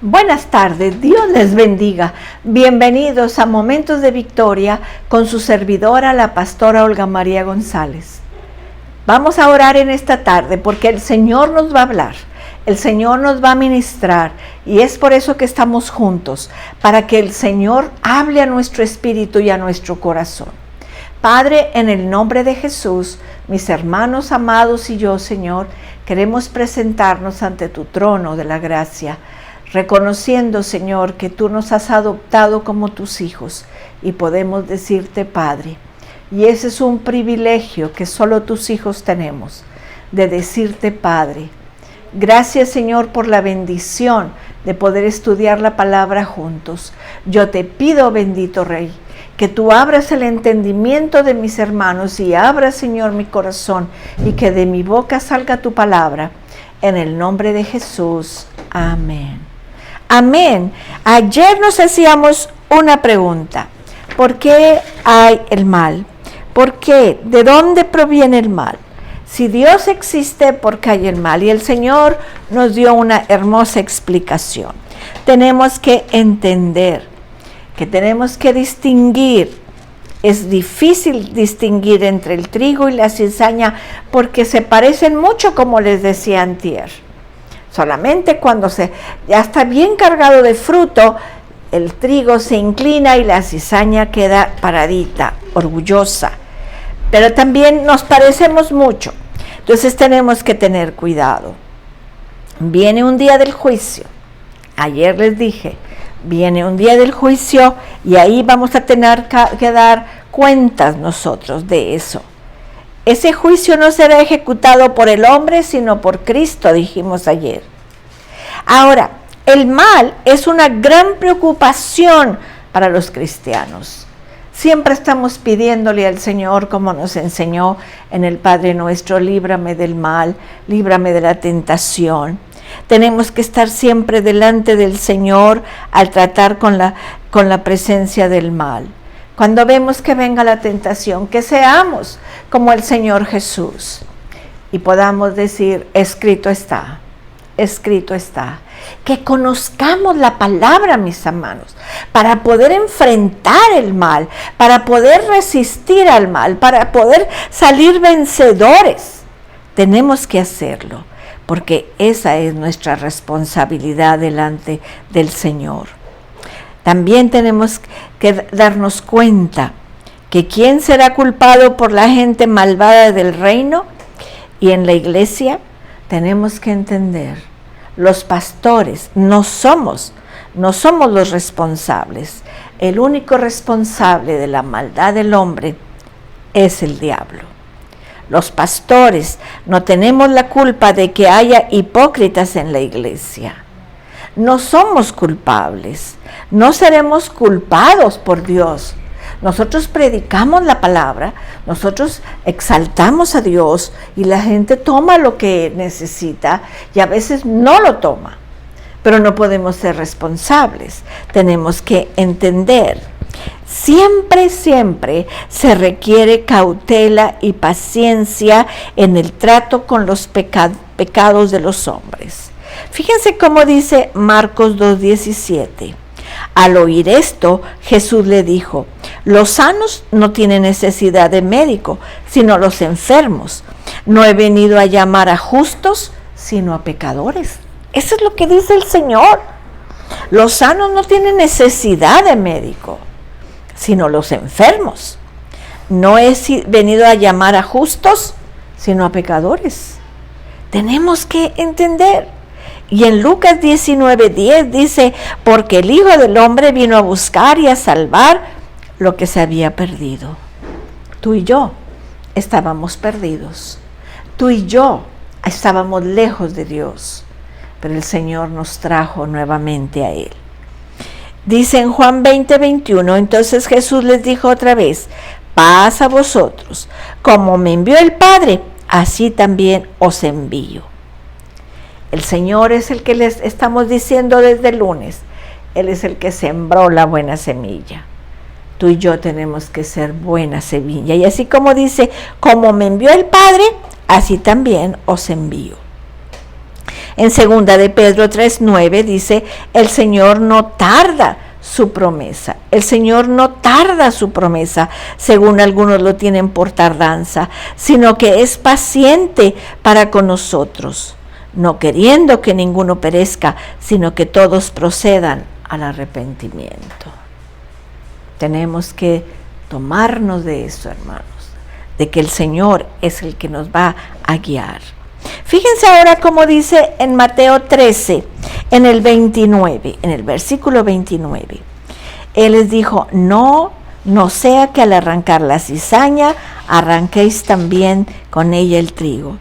Buenas tardes, Dios les bendiga. Bienvenidos a Momentos de Victoria con su servidora, la pastora Olga María González. Vamos a orar en esta tarde porque el Señor nos va a hablar, el Señor nos va a ministrar y es por eso que estamos juntos, para que el Señor hable a nuestro espíritu y a nuestro corazón. Padre, en el nombre de Jesús, mis hermanos amados y yo, Señor, queremos presentarnos ante tu trono de la gracia, reconociendo, Señor, que tú nos has adoptado como tus hijos y podemos decirte Padre. Y ese es un privilegio que solo tus hijos tenemos, de decirte Padre. Gracias, Señor, por la bendición de poder estudiar la palabra juntos. Yo te pido, bendito Rey, que tú abras el entendimiento de mis hermanos y abras, Señor, mi corazón y que de mi boca salga tu palabra. En el nombre de Jesús. Amén. Amén. Ayer nos hacíamos una pregunta. ¿Por qué hay el mal? ¿Por qué? ¿De dónde proviene el mal? Si Dios existe, ¿por qué hay el mal? Y el Señor nos dio una hermosa explicación. Tenemos que entender que tenemos que distinguir. Es difícil distinguir entre el trigo y la cizaña porque se parecen mucho, como les decía antier. Solamente cuando ya está bien cargado de fruto, el trigo se inclina y la cizaña queda paradita, orgullosa. Pero también nos parecemos mucho. Entonces tenemos que tener cuidado. Viene un día del juicio. Ayer les dije, viene un día del juicio y ahí vamos a tener que dar cuentas nosotros de eso. Ese juicio no será ejecutado por el hombre, sino por Cristo, dijimos ayer. Ahora, el mal es una gran preocupación para los cristianos. Siempre estamos pidiéndole al Señor, como nos enseñó en el Padre Nuestro, líbrame del mal, líbrame de la tentación. Tenemos que estar siempre delante del Señor al tratar con la presencia del mal. Cuando vemos que venga la tentación, que seamos como el Señor Jesús y podamos decir, escrito está, escrito está. Que conozcamos la palabra, mis hermanos, para poder enfrentar el mal, para poder resistir al mal, para poder salir vencedores. Tenemos que hacerlo, porque esa es nuestra responsabilidad delante del Señor. También tenemos que darnos cuenta que quién será culpado por la gente malvada del reino y en la iglesia tenemos que entender, los pastores no somos los responsables. El único responsable de la maldad del hombre es el diablo. Los pastores no tenemos la culpa de que haya hipócritas en la iglesia. No somos culpables, no seremos culpados por Dios. Nosotros predicamos la palabra, nosotros exaltamos a Dios y la gente toma lo que necesita y a veces no lo toma. Pero no podemos ser responsables, tenemos que entender. Siempre se requiere cautela y paciencia en el trato con los pecados de los hombres. Fíjense cómo dice Marcos 2:17. Al oír esto, Jesús le dijo, los sanos no tienen necesidad de médico, sino los enfermos. No he venido a llamar a justos, sino a pecadores. Eso es lo que dice el Señor. Los sanos no tienen necesidad de médico, sino los enfermos. No he venido a llamar a justos, sino a pecadores. Tenemos que entender. Y en Lucas 19:10 dice, porque el Hijo del Hombre vino a buscar y a salvar lo que se había perdido. Tú y yo estábamos perdidos. Tú y yo estábamos lejos de Dios. Pero el Señor nos trajo nuevamente a Él. Dice en Juan 20:21, entonces Jesús les dijo otra vez, paz a vosotros. Como me envió el Padre, así también os envío. El Señor es el que les estamos diciendo desde el lunes. Él es el que sembró la buena semilla. Tú y yo tenemos que ser buena semilla. Y así como dice, como me envió el Padre, así también os envío. En 2 de Pedro 3:9 dice, el Señor no tarda su promesa. El Señor no tarda su promesa, según algunos lo tienen por tardanza, sino que es paciente para con nosotros, no queriendo que ninguno perezca, sino que todos procedan al arrepentimiento. Tenemos que tomarnos de eso, hermanos, de que el Señor es el que nos va a guiar. Fíjense ahora cómo dice en Mateo 13, en el 29, en el versículo 29. Él les dijo, no sea que al arrancar la cizaña, arranquéis también con ella el trigo.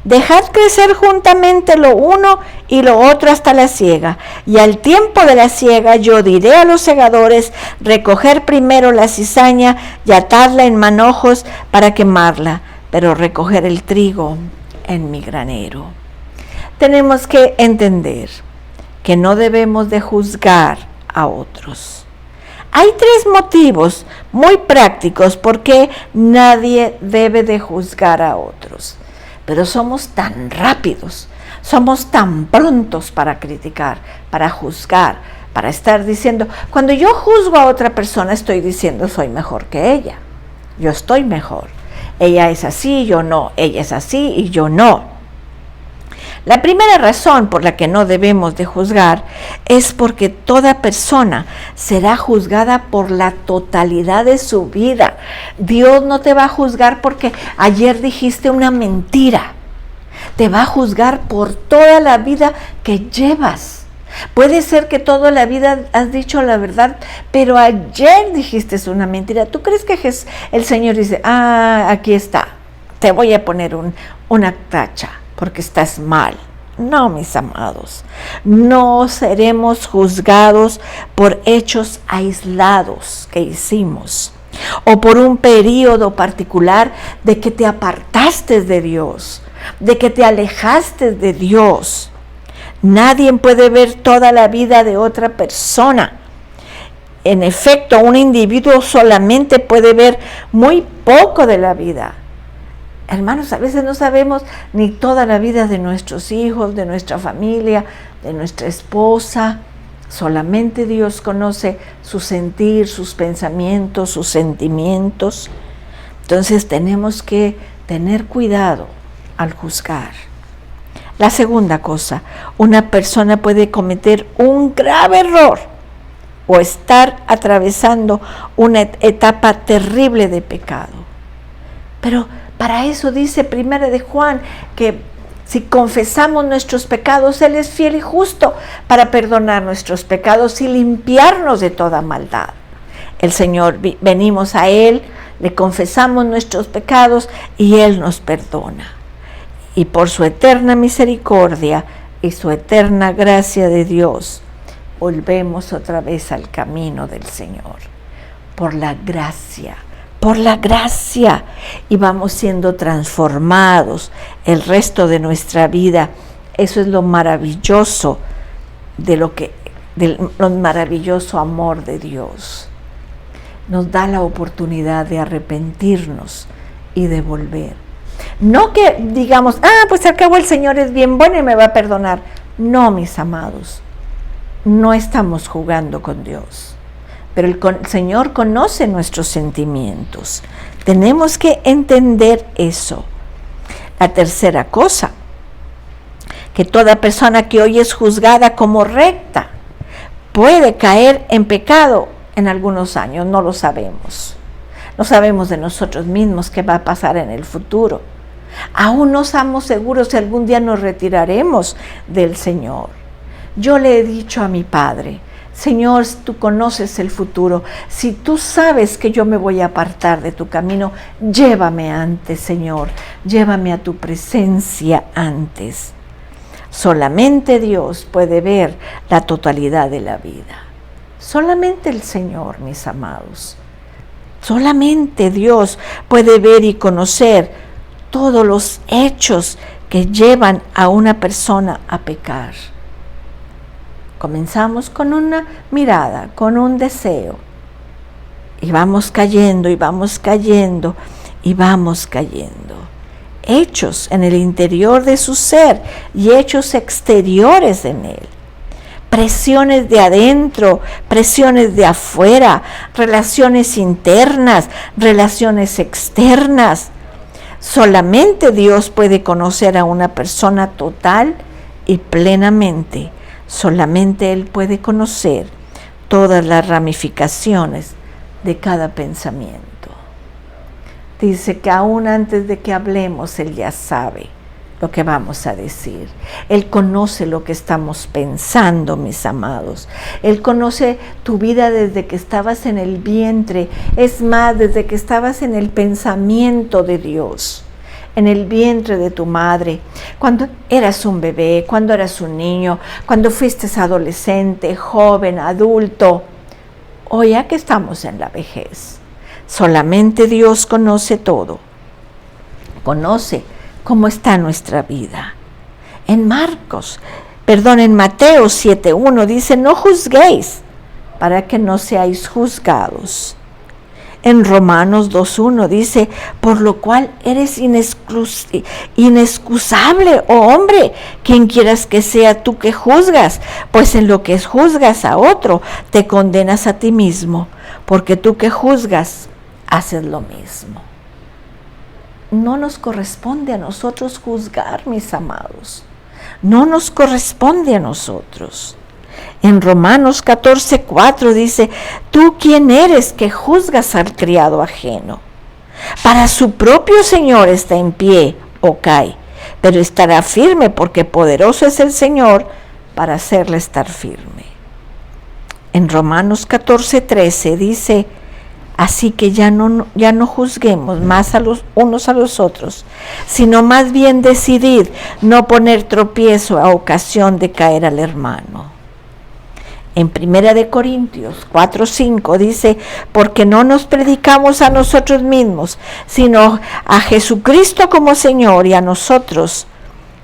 Dejad crecer juntamente lo uno y lo otro hasta la siega, y al tiempo de la siega yo diré a los segadores, recoger primero la cizaña y atarla en manojos para quemarla, pero recoger el trigo en mi granero. Tenemos que entender que no debemos de juzgar a otros. Hay 3 motivos muy prácticos por qué nadie debe de juzgar a otros. Pero somos tan rápidos, somos tan prontos para criticar, para juzgar, para estar diciendo, cuando yo juzgo a otra persona estoy diciendo soy mejor que ella, yo estoy mejor, ella es así, yo no, ella es así y yo no. La primera razón por la que no debemos de juzgar es porque toda persona será juzgada por la totalidad de su vida. Dios no te va a juzgar porque ayer dijiste una mentira. Te va a juzgar por toda la vida que llevas. Puede ser que toda la vida has dicho la verdad, pero ayer dijiste una mentira. ¿Tú crees que el Señor dice, aquí está, te voy a poner una tacha porque estás mal? No, mis amados, no seremos juzgados por hechos aislados que hicimos o por un periodo particular de que te apartaste de Dios, de que te alejaste de Dios. Nadie puede ver toda la vida de otra persona. En efecto, un individuo solamente puede ver muy poco de la vida. Hermanos, a veces no sabemos ni toda la vida de nuestros hijos, de nuestra familia, de nuestra esposa. Solamente Dios conoce su sentir, sus pensamientos, sus sentimientos. Entonces tenemos que tener cuidado al juzgar. La segunda cosa, una persona puede cometer un grave error o estar atravesando una etapa terrible de pecado. Pero para eso dice 1 de Juan que si confesamos nuestros pecados, Él es fiel y justo para perdonar nuestros pecados y limpiarnos de toda maldad. El Señor, venimos a Él, le confesamos nuestros pecados y Él nos perdona. Y por su eterna misericordia y su eterna gracia de Dios, volvemos otra vez al camino del Señor. Por la gracia, y vamos siendo transformados el resto de nuestra vida. Eso es lo maravilloso del maravilloso amor de Dios. Nos da la oportunidad de arrepentirnos y de volver. No que digamos, pues al cabo el Señor es bien bueno y me va a perdonar. No, mis amados, no estamos jugando con Dios. Pero el Señor conoce nuestros sentimientos. Tenemos que entender eso. La tercera cosa, que toda persona que hoy es juzgada como recta puede caer en pecado en algunos años, no lo sabemos. No sabemos de nosotros mismos qué va a pasar en el futuro. Aún no estamos seguros si algún día nos retiraremos del Señor. Yo le he dicho a mi Padre, Señor, tú conoces el futuro. Si tú sabes que yo me voy a apartar de tu camino, llévame antes, Señor. Llévame a tu presencia antes. Solamente Dios puede ver la totalidad de la vida. Solamente el Señor, mis amados. Solamente Dios puede ver y conocer todos los hechos que llevan a una persona a pecar. Comenzamos con una mirada, con un deseo, y vamos cayendo, y vamos cayendo, y vamos cayendo. hechos en el interior de su ser y hechos exteriores en él. Presiones de adentro, presiones de afuera, relaciones internas, relaciones externas. Solamente Dios puede conocer a una persona total y plenamente. Solamente Él puede conocer todas las ramificaciones de cada pensamiento. Dice que aún antes de que hablemos, Él ya sabe lo que vamos a decir. Él conoce lo que estamos pensando, mis amados. Él conoce tu vida desde que estabas en el vientre. Es más, desde que estabas en el pensamiento de Dios, en el vientre de tu madre, cuando eras un bebé, cuando eras un niño, cuando fuiste adolescente, joven, adulto, o ya que estamos en la vejez. Solamente Dios conoce todo. Conoce cómo está nuestra vida. En Mateo 7:1 dice: no juzguéis para que no seáis juzgados. En Romanos 2:1 dice: por lo cual eres inexcusable, oh hombre, quien quieras que sea tú que juzgas, pues en lo que juzgas a otro, te condenas a ti mismo, porque tú que juzgas, haces lo mismo. No nos corresponde a nosotros juzgar, mis amados. No nos corresponde a nosotros. En Romanos 14:4 dice: ¿tú quién eres que juzgas al criado ajeno? Para su propio Señor está en pie o cae, pero estará firme, porque poderoso es el Señor para hacerle estar firme. En Romanos 14:13 dice: así que ya no juzguemos más unos a los otros, sino más bien decidid no poner tropiezo a ocasión de caer al hermano. En 1 Corintios 4:5 dice: porque no nos predicamos a nosotros mismos, sino a Jesucristo como Señor, y a nosotros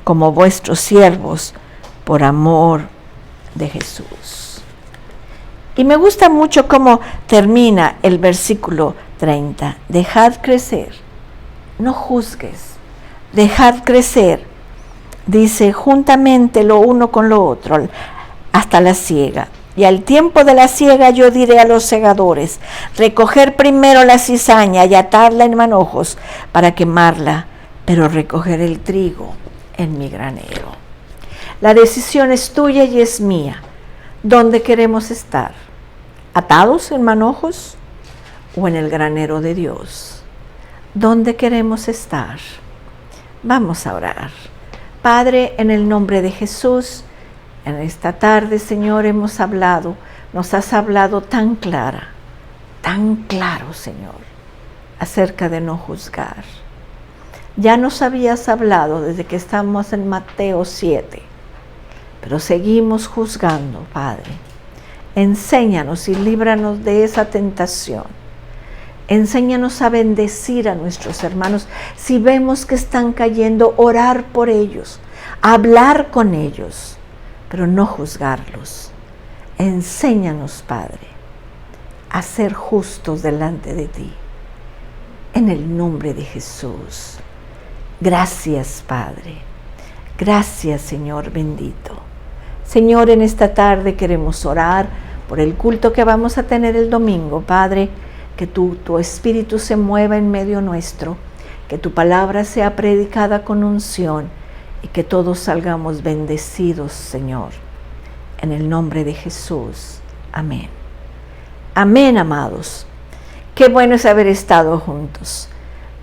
como vuestros siervos, por amor de Jesús. Y me gusta mucho cómo termina el versículo 30. Dejad crecer, no juzgues, dejad crecer, dice, juntamente lo uno con lo otro, hasta la siega. Y al tiempo de la siega yo diré a los segadores: recoger primero la cizaña y atarla en manojos para quemarla, pero recoger el trigo en mi granero. La decisión es tuya y es mía. ¿Dónde queremos estar? ¿Atados en manojos o en el granero de Dios? ¿Dónde queremos estar? Vamos a orar. Padre, en el nombre de Jesús, en esta tarde, Señor, nos has hablado tan claro, Señor, acerca de no juzgar. Ya nos habías hablado desde que estamos en Mateo 7, pero seguimos juzgando, Padre. Enséñanos y líbranos de esa tentación. Enséñanos a bendecir a nuestros hermanos. Si vemos que están cayendo, orar por ellos, hablar con ellos, pero no juzgarlos. Enséñanos, Padre, a ser justos delante de ti. En el nombre de Jesús. Gracias, Padre. Gracias, Señor bendito. Señor, en esta tarde queremos orar por el culto que vamos a tener el domingo. Padre, que tu Espíritu se mueva en medio nuestro, que tu palabra sea predicada con unción y que todos salgamos bendecidos, Señor. En el nombre de Jesús. Amén. Amén, amados. Qué bueno es haber estado juntos.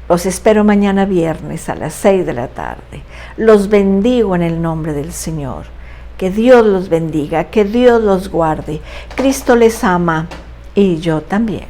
Los espero mañana viernes a las 6 de la tarde. Los bendigo en el nombre del Señor. Que Dios los bendiga, que Dios los guarde. Cristo les ama y yo también.